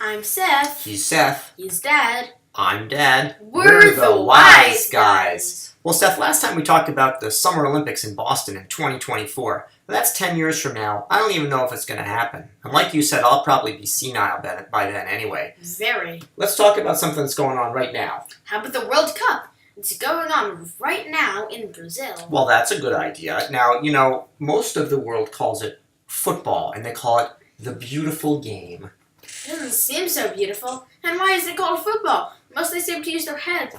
I'm Seth. He's Seth. He's Dad. I'm Dad. We're the wise guys. Well, Seth, last time we talked about the Summer Olympics in Boston in 2024. That's 10 years from now. I don't even know if it's going to happen. And like you said, I'll probably be senile by then anyway. Very. Let's talk about something that's going on right now. How about the World Cup? It's going on right now in Brazil. Well, that's a good idea. Now, you know, most of the world calls it football, and they call it the beautiful game. It doesn't seem so beautiful. And why is it called football? Mostly seem to use their heads.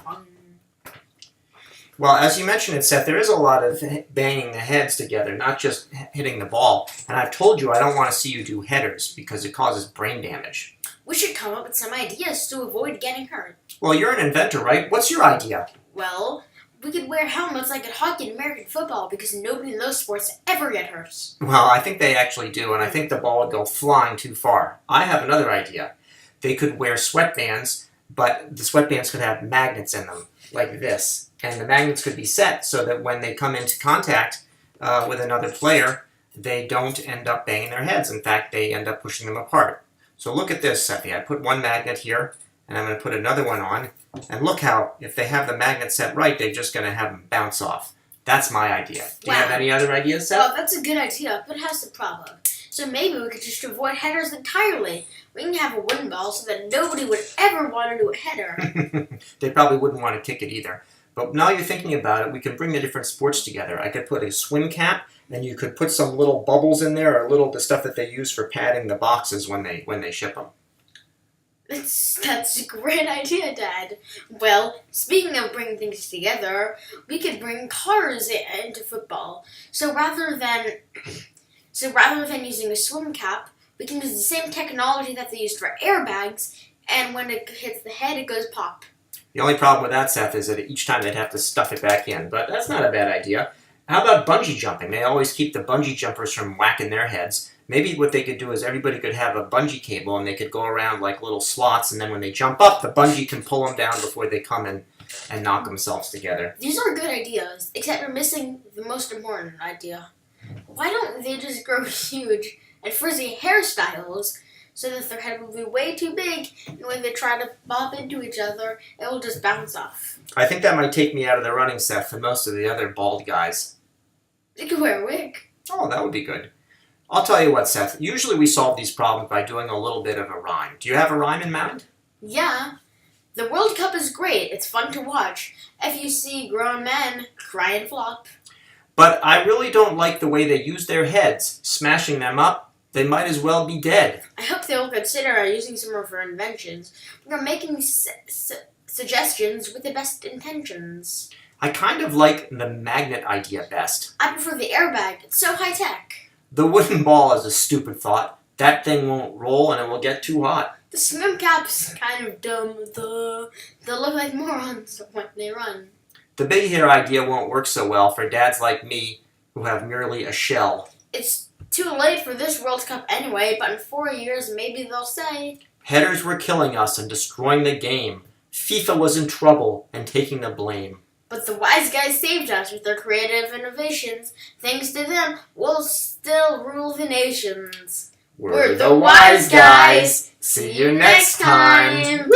Well, as you mentioned it, Seth, there is a lot of banging the heads together, not just hitting the ball. And I've told you I don't want to see you do headers because it causes brain damage. We should come up with some ideas to avoid getting hurt. Well, you're an inventor, right? What's your idea? Well, we could wear helmets like in hockey and American football because nobody in those sports ever get hurt. Well, I think they actually do, and I think the ball would go flying too far. I have another idea. They could wear sweatbands, but the sweatbands could have magnets in them, like this. And the magnets could be set so that when they come into contact with another player, they don't end up banging their heads. In fact, they end up pushing them apart. So look at this, Seth. I put one magnet here, and I'm going to put another one on. And look how, if they have the magnet set right, they're just going to have them bounce off. That's my idea. Do you have any other ideas, Seth? Well, that's a good idea, but it has a problem. So maybe we could just avoid headers entirely. We can have a wooden ball so that nobody would ever want to do a header. They probably wouldn't want to kick it either. But now you're thinking about it, we can bring the different sports together. I could put a swim cap, and you could put some little bubbles in there, or the stuff that they use for padding the boxes when they ship them. That's a great idea, Dad. Well, speaking of bringing things together, we could bring cars into football. So rather than using a swim cap, we can use the same technology that they used for airbags, and when it hits the head, it goes pop. The only problem with that, Seth, is that each time they'd have to stuff it back in, but that's not a bad idea. How about bungee jumping? They always keep the bungee jumpers from whacking their heads. Maybe what they could do is everybody could have a bungee cable and they could go around like little slots, and then when they jump up, the bungee can pull them down before they come in and knock themselves together. These are good ideas, except we're missing the most important idea. Why don't they just grow huge and frizzy hairstyles so that their head will be way too big, and when they try to bump into each other, it will just bounce off? I think that might take me out of the running, Seth, for most of the other bald guys. They could wear a wig. Oh, that would be good. I'll tell you what, Seth. Usually we solve these problems by doing a little bit of a rhyme. Do you have a rhyme in mind? Yeah. The World Cup is great. It's fun to watch. If you see grown men cry and flop. But I really don't like the way they use their heads. Smashing them up, they might as well be dead. I hope they will consider using some of our inventions. We're making suggestions with the best intentions. I kind of like the magnet idea best. I prefer the airbag. It's so high-tech. The wooden ball is a stupid thought. That thing won't roll and it will get too hot. The swim cap's kind of dumb. They'll look like morons when they run. The big hitter idea won't work so well for dads like me who have merely a shell. It's too late for this World Cup anyway, but in 4 years maybe they'll say, headers were killing us and destroying the game. FIFA was in trouble and taking the blame. But the wise guys saved us with their creative innovations. Thanks to them, we'll still rule the nations. We're the wise guys. See you next time.